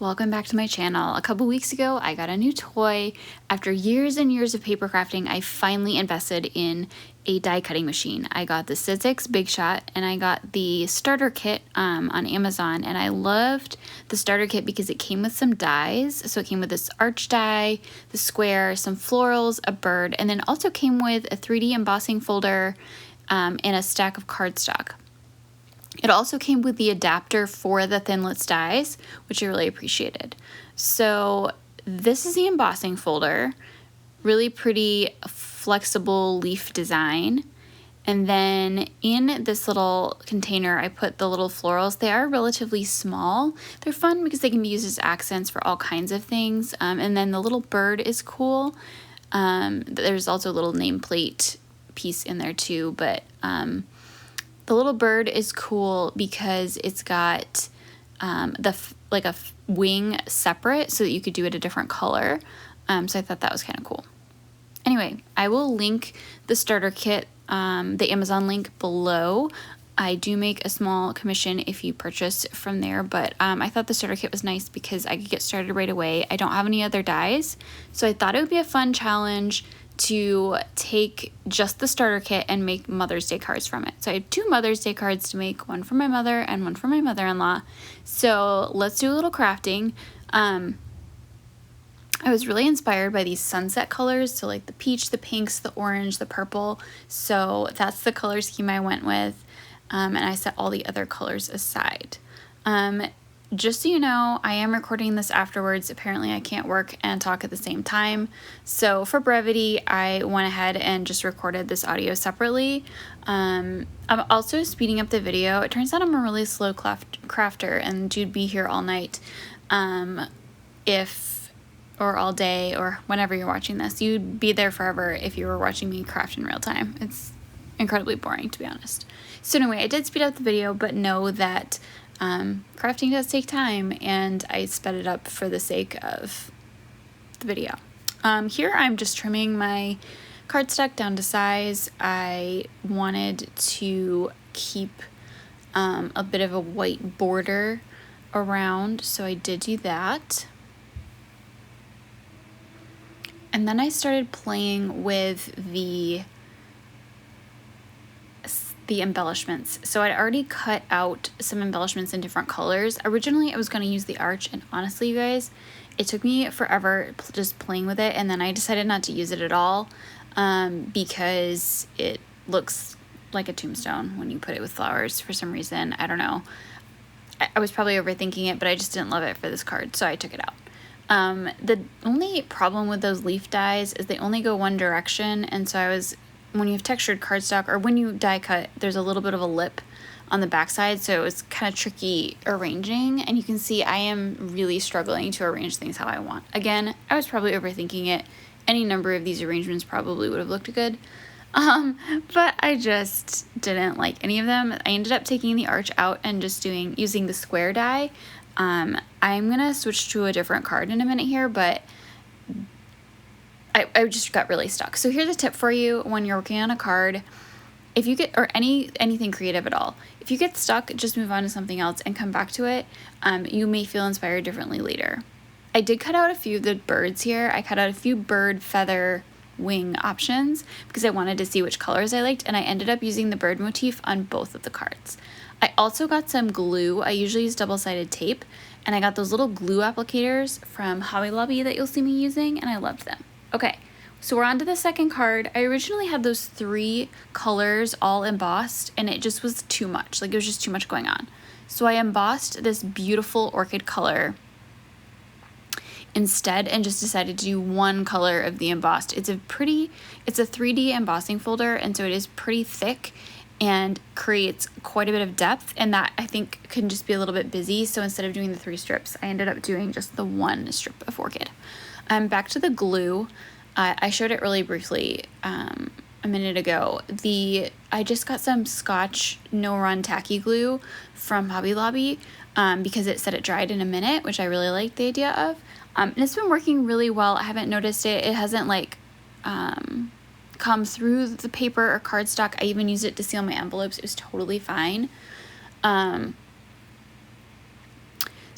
welcome back to my channel. A couple weeks ago, I got a new toy. After years and years of paper crafting, I finally invested in a die cutting machine. I got the Sizzix Big Shot and I got the starter kit on Amazon, and I loved the starter kit because it came with some dies. So it came with this arch die, the square, some florals, a bird, and then also came with a 3D embossing folder and a stack of cardstock. It also came with the adapter for the Thinlits dies, which I really appreciated. So this is the embossing folder, really pretty flexible leaf design. And then in this little container, I put the little florals. They are relatively small. They're fun because they can be used as accents for all kinds of things. And then the little bird is cool. There's also a little nameplate piece in there too, but the little bird is cool because it's got like a wing separate so that you could do it a different color. So I thought that was kind of cool. Anyway, I will link the starter kit, the Amazon link below. I do make a small commission if you purchase from there, but I thought the starter kit was nice because I could get started right away. I don't have any other dies, so I thought it would be a fun challenge to take just the starter kit and make Mother's Day cards from it. So I have 2 Mother's Day cards to make, one for my mother and one for my mother-in-law. So let's do a little crafting. I was really inspired by these sunset colors, so like the peach, the pinks, the orange, the purple. So that's the color scheme I went with, and I set all the other colors aside. Just so you know, I am recording this afterwards. Apparently I can't work and talk at the same time. So for brevity, I went ahead and just recorded this audio separately. I'm also speeding up the video. It turns out I'm a really slow crafter, and you'd be here all night or all day, or whenever you're watching this. You'd be there forever if you were watching me craft in real time. It's incredibly boring, to be honest. So anyway, I did speed up the video, but know that crafting does take time, and I sped it up for the sake of the video. Here I'm just trimming my cardstock down to size. I wanted to keep a bit of a white border around, so I did do that. And then I started playing with the embellishments. So I'd already cut out some embellishments in different colors. Originally I was going to use the arch, and honestly you guys, it took me forever just playing with it, and then I decided not to use it at all because it looks like a tombstone when you put it with flowers for some reason. I don't know. I was probably overthinking it, but I just didn't love it for this card, so I took it out. The only problem with those leaf dies is they only go one direction, and so when you have textured cardstock, or when you die cut, there's a little bit of a lip on the backside, so it's kind of tricky arranging, and you can see I am really struggling to arrange things how I want. Again, I was probably overthinking it. Any number of these arrangements probably would have looked good, but I just didn't like any of them. I ended up taking the arch out and just using the square die. I'm gonna switch to a different card in a minute here, but I just got really stuck. So here's a tip for you when you're working on a card. If you get, or anything creative at all, if you get stuck, just move on to something else and come back to it. You may feel inspired differently later. I did cut out a few of the birds here. I cut out a few bird feather wing options because I wanted to see which colors I liked, and I ended up using the bird motif on both of the cards. I also got some glue. I usually use double-sided tape, and I got those little glue applicators from Hobby Lobby that you'll see me using, and I loved them. Okay, so we're on to the second card. I originally had those 3 colors all embossed, and it just was too much. Like, it was just too much going on. So I embossed this beautiful orchid color instead, and just decided to do one color of the embossed. It's a 3D embossing folder, and so it is pretty thick and creates quite a bit of depth, and that I think can just be a little bit busy. So instead of doing the 3 strips, I ended up doing just the 1 strip of orchid. Back to the glue. I showed it really briefly a minute ago. I just got some Scotch no run tacky glue from Hobby Lobby because it said it dried in a minute, which I really liked the idea of. And it's been working really well. I haven't noticed it. It hasn't like come through the paper or cardstock. I even used it to seal my envelopes. It was totally fine.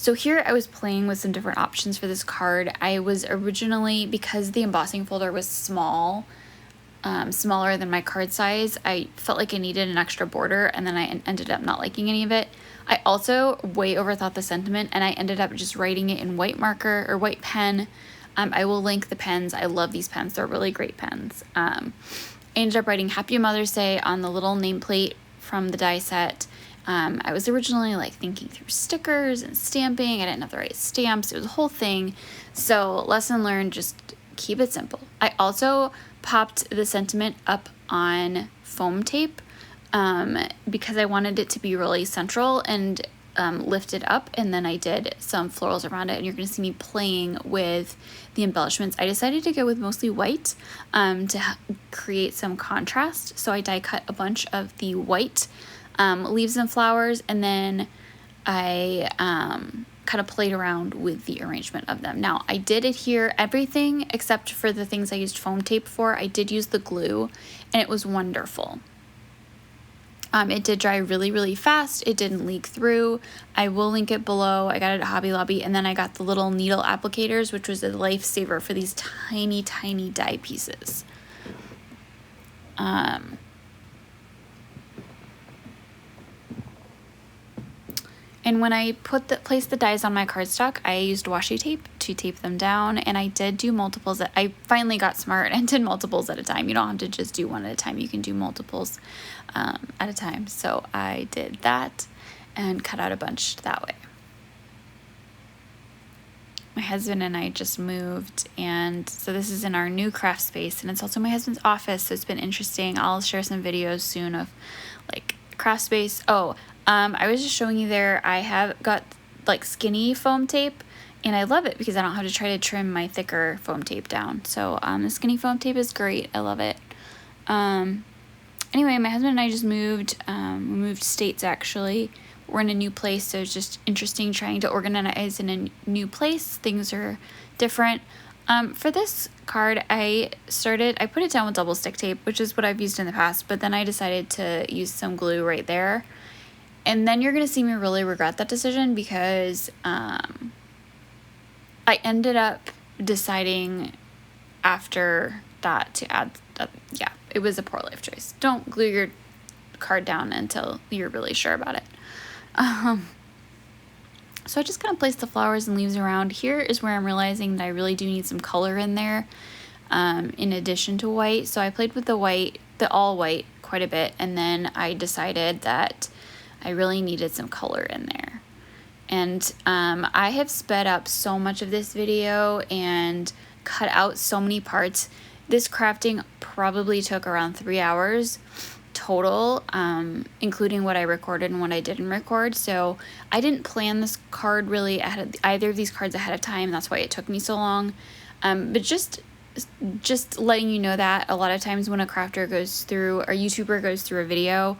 So here I was playing with some different options for this card. I was originally, because the embossing folder was small, smaller than my card size, I felt like I needed an extra border, and then I ended up not liking any of it. I also way overthought the sentiment, and I ended up just writing it in white marker or white pen. I will link the pens. I love these pens. They're really great pens. I ended up writing Happy Mother's Day on the little nameplate from the die set. I was originally like thinking through stickers and stamping. I didn't have the right stamps. It was a whole thing. So lesson learned, just keep it simple. I also popped the sentiment up on foam tape because I wanted it to be really central and lifted up, and then I did some florals around it, and you're going to see me playing with the embellishments. I decided to go with mostly white to create some contrast, so I die cut a bunch of the white leaves and flowers, and then I kind of played around with the arrangement of them. Now, I did adhere everything except for the things I used foam tape for. I did use the glue, and it was wonderful. It did dry really, really fast. It didn't leak through. I will link it below. I got it at Hobby Lobby, and then I got the little needle applicators, which was a lifesaver for these tiny, tiny die pieces. And when I placed the dies on my cardstock, I used washi tape to tape them down, and I did do multiples. I finally got smart and did multiples at a time. You don't have to just do one at a time. You can do multiples at a time. So I did that and cut out a bunch that way. My husband and I just moved, and so this is in our new craft space, and it's also my husband's office, so it's been interesting. I'll share some videos soon of like craft space. I was just showing you there, I have got like skinny foam tape, and I love it because I don't have to try to trim my thicker foam tape down. So the skinny foam tape is great. I love it. Anyway, my husband and I just moved. We moved states, actually. We're in a new place, so it's just interesting trying to organize in a new place. Things are different. For this card, I put it down with double stick tape, which is what I've used in the past, but then I decided to use some glue right there. And then you're going to see me really regret that decision because I ended up deciding after that to add, it was a poor life choice. Don't glue your card down until you're really sure about it. So I just kind of placed the flowers and leaves around. Here is where I'm realizing that I really do need some color in there in addition to white. So I played with the all white quite a bit, and then I decided that I really needed some color in there. And I have sped up so much of this video and cut out so many parts. This crafting probably took around 3 hours total, including what I recorded and what I didn't record. So I didn't plan this card really either of these cards ahead of time. That's why it took me so long. But just letting you know that a lot of times when a crafter goes through, or YouTuber goes through a video,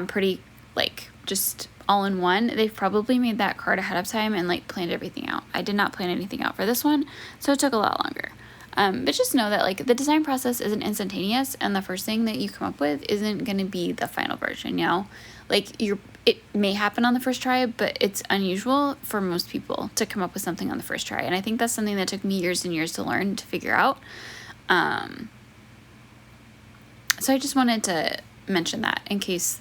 pretty like just all in one, they've probably made that card ahead of time and like planned everything out. I did not plan anything out for this one, so it took a lot longer. But just know that like the design process isn't instantaneous, and the first thing that you come up with isn't going to be the final version, you know? Like it may happen on the first try, but it's unusual for most people to come up with something on the first try. And I think that's something that took me years and years to learn, to figure out. So I just wanted to mention that in case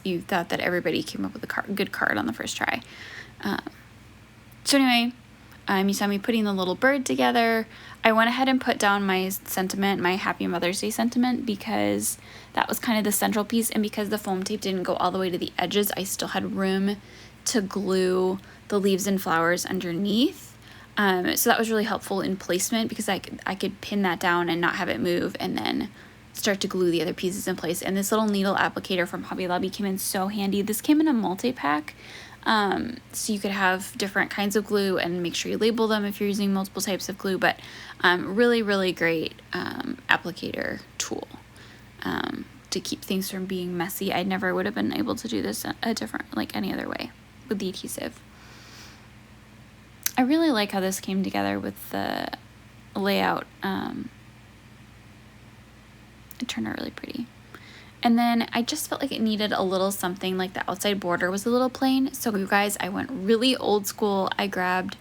you thought that everybody came up with a good card on the first try. So anyway, you saw me putting the little bird together. I went ahead and put down my sentiment, my Happy Mother's Day sentiment, because that was kind of the central piece, and because the foam tape didn't go all the way to the edges, I still had room to glue the leaves and flowers underneath. So that was really helpful in placement because I could pin that down and not have it move, and then start to glue the other pieces in place. And this little needle applicator from Hobby Lobby came in so handy. This came in a multi-pack, so you could have different kinds of glue and make sure you label them if you're using multiple types of glue. But really, really great applicator tool to keep things from being messy. I never would have been able to do this any other way with the adhesive. I really like how this came together with the layout. It turned out really pretty. And then I just felt like it needed a little something, like the outside border was a little plain. So you guys, I went really old school. I grabbed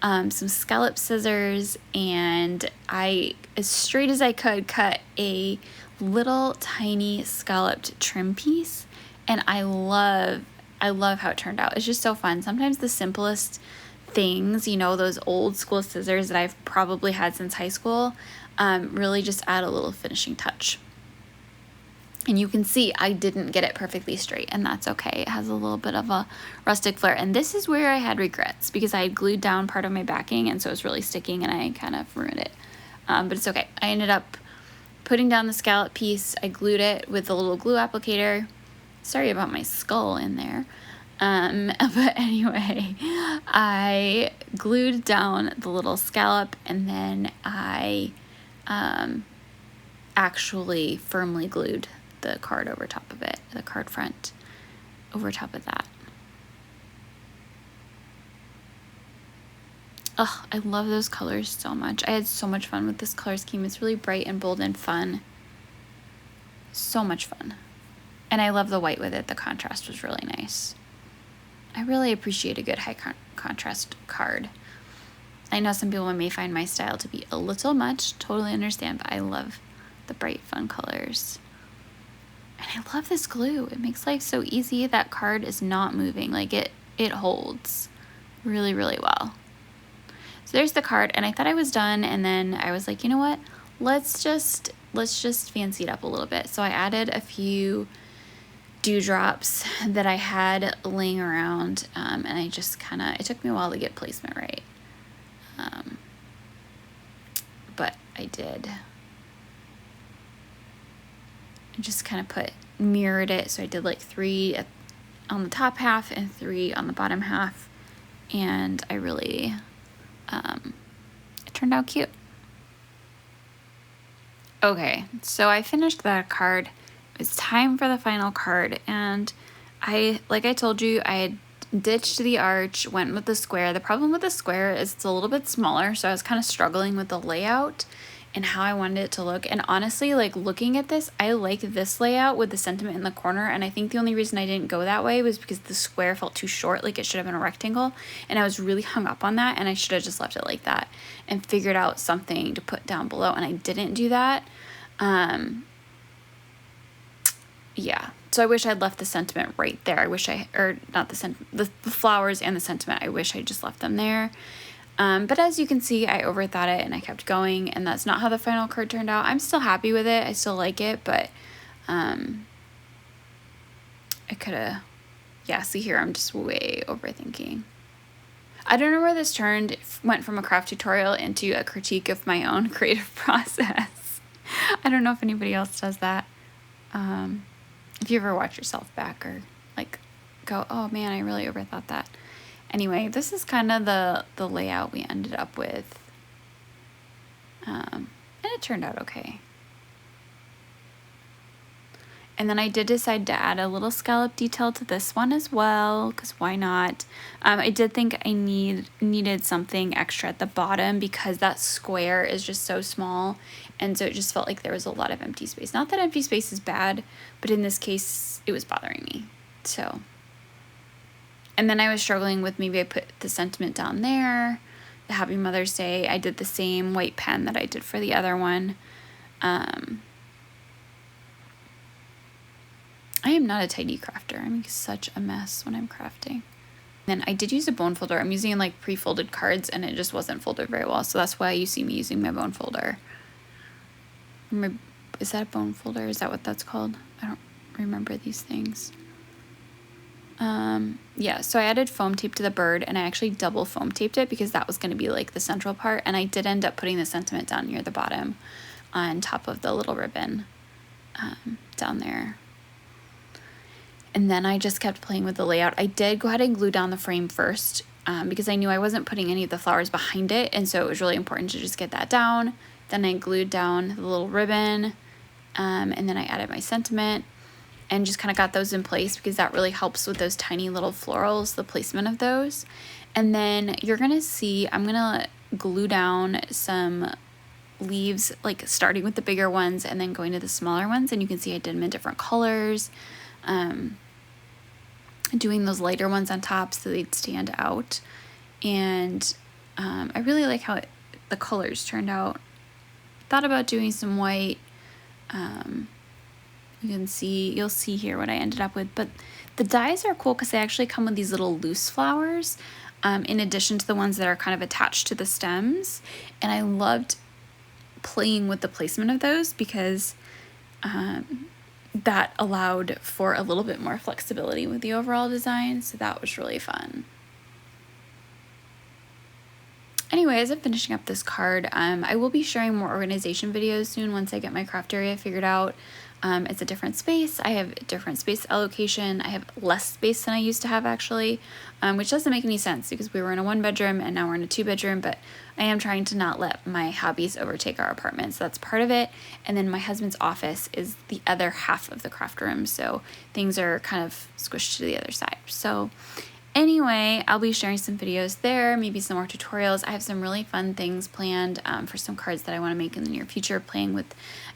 some scallop scissors, and I, as straight as I could, cut a little tiny scalloped trim piece. And I love how it turned out. It's just so fun. Sometimes the simplest things, you know, those old school scissors that I've probably had since high school, really just add a little finishing touch. And you can see I didn't get it perfectly straight, and that's okay. It has a little bit of a rustic flair. And this is where I had regrets, because I had glued down part of my backing, and so it was really sticking, and I kind of ruined it. But it's okay. I ended up putting down the scallop piece. I glued it with a little glue applicator. Sorry about my skull in there. But anyway, I glued down the little scallop, and then I actually firmly glued the card over top of it, the card front over top of that. Oh, I love those colors so much. I had so much fun with this color scheme. It's really bright and bold and fun. So much fun. And I love the white with it. The contrast was really nice. I really appreciate a good high contrast card. I know some people may find my style to be a little much, totally understand, but I love the bright, fun colors. And I love this glue. It makes life so easy. That card is not moving. Like it holds really, really well. So there's the card, and I thought I was done, and then I was like, you know what? Let's just fancy it up a little bit. So I added a few dewdrops that I had laying around, and I just it took me a while to get placement right. But I did. I just kind of mirrored it. So I did like 3 on the top half and 3 on the bottom half. And I really, it turned out cute. Okay, so I finished that card. It was time for the final card. And like I told you, I had ditched the arch, went with the square. The problem with the square is it's a little bit smaller. So I was kind of struggling with the layout and how I wanted it to look. And honestly, like looking at this, I like this layout with the sentiment in the corner. And I think the only reason I didn't go that way was because the square felt too short, like it should have been a rectangle. And I was really hung up on that, and I should have just left it like that and figured out something to put down below. And I didn't do that. Yeah. So I wish I'd left the sentiment right there. I wish or not the flowers and the sentiment. I wish I just left them there. But as you can see, I overthought it and I kept going, and that's not how the final card turned out. I'm still happy with it. I still like it, but I could have, yeah, see here, I'm just way overthinking. I don't know where this turned. It went from a craft tutorial into a critique of my own creative process. I don't know if anybody else does that. If you ever watch yourself back or like go, oh man, I really overthought that. Anyway, this is kind of the layout we ended up with. And it turned out okay. And then I did decide to add a little scallop detail to this one as well, because why not? I did think I needed something extra at the bottom because that square is just so small. And so it just felt like there was a lot of empty space. Not that empty space is bad, but in this case, it was bothering me. So, and then I was struggling with maybe I put the sentiment down there, the Happy Mother's Day. I did the same white pen that I did for the other one. I am not a tidy crafter. I make such a mess when I'm crafting. Then I did use a bone folder. I'm using like pre-folded cards and it just wasn't folded very well. So that's why you see me using my bone folder. Is that a bone folder? Is that what that's called? I don't remember these things. Yeah, so I added foam tape to the bird and I actually double foam taped it because that was going to be like the central part. And I did end up putting the sentiment down near the bottom on top of the little ribbon down there. And then I just kept playing with the layout. I did go ahead and glue down the frame first because I knew I wasn't putting any of the flowers behind it. And so it was really important to just get that down. Then I glued down the little ribbon and then I added my sentiment and just kind of got those in place because that really helps with those tiny little florals, the placement of those. And then you're going to see, I'm going to glue down some leaves, like starting with the bigger ones and then going to the smaller ones. And you can see I did them in different colors, doing those lighter ones on top so they'd stand out. And I really like how the colors turned out. Thought about doing some white. You'll see here what I ended up with, but the dies are cool because they actually come with these little loose flowers, in addition to the ones that are kind of attached to the stems. And I loved playing with the placement of those because that allowed for a little bit more flexibility with the overall design. So that was really fun. Anyway, as I'm finishing up this card, I will be sharing more organization videos soon once I get my craft area figured out. It's a different space. I have different space allocation. I have less space than I used to have, actually, which doesn't make any sense because we were in a 1-bedroom and now we're in a 2-bedroom, but I am trying to not let my hobbies overtake our apartment. So that's part of it. And then my husband's office is the other half of the craft room. So things are kind of squished to the other side. So anyway, I'll be sharing some videos there, maybe some more tutorials. I have some really fun things planned for some cards that I want to make in the near future, playing with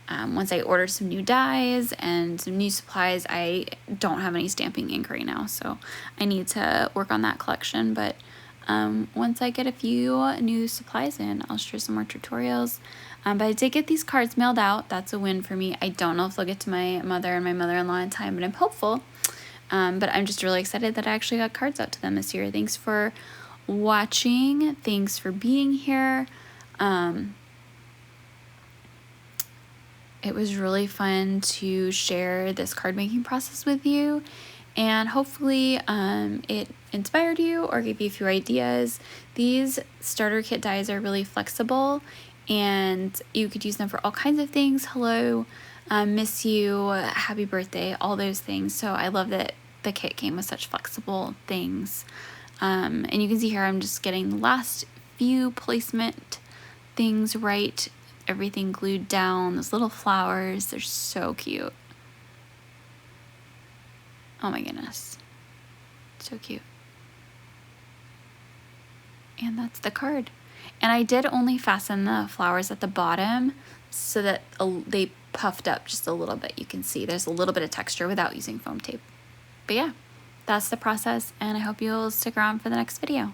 once I order some new dies and some new supplies. I don't have any stamping ink right now, so I need to work on that collection. But once I get a few new supplies in, I'll share some more tutorials. But I did get these cards mailed out. That's a win for me. I don't know if they'll get to my mother and my mother-in-law in time, but I'm hopeful. But I'm just really excited that I actually got cards out to them this year. Thanks for watching. Thanks for being here. It was really fun to share this card making process with you, and hopefully it inspired you or gave you a few ideas. These starter kit dies are really flexible and you could use them for all kinds of things. Hello, miss you, happy birthday, all those things. So I love that the kit came with such flexible things. And you can see here I'm just getting the last few placement things right. Everything glued down, those little flowers, they're so cute. Oh my goodness, so cute. And that's the card. And I did only fasten the flowers at the bottom so that they puffed up just a little bit. You can see there's a little bit of texture without using foam tape. But yeah, that's the process, and I hope you'll stick around for the next video.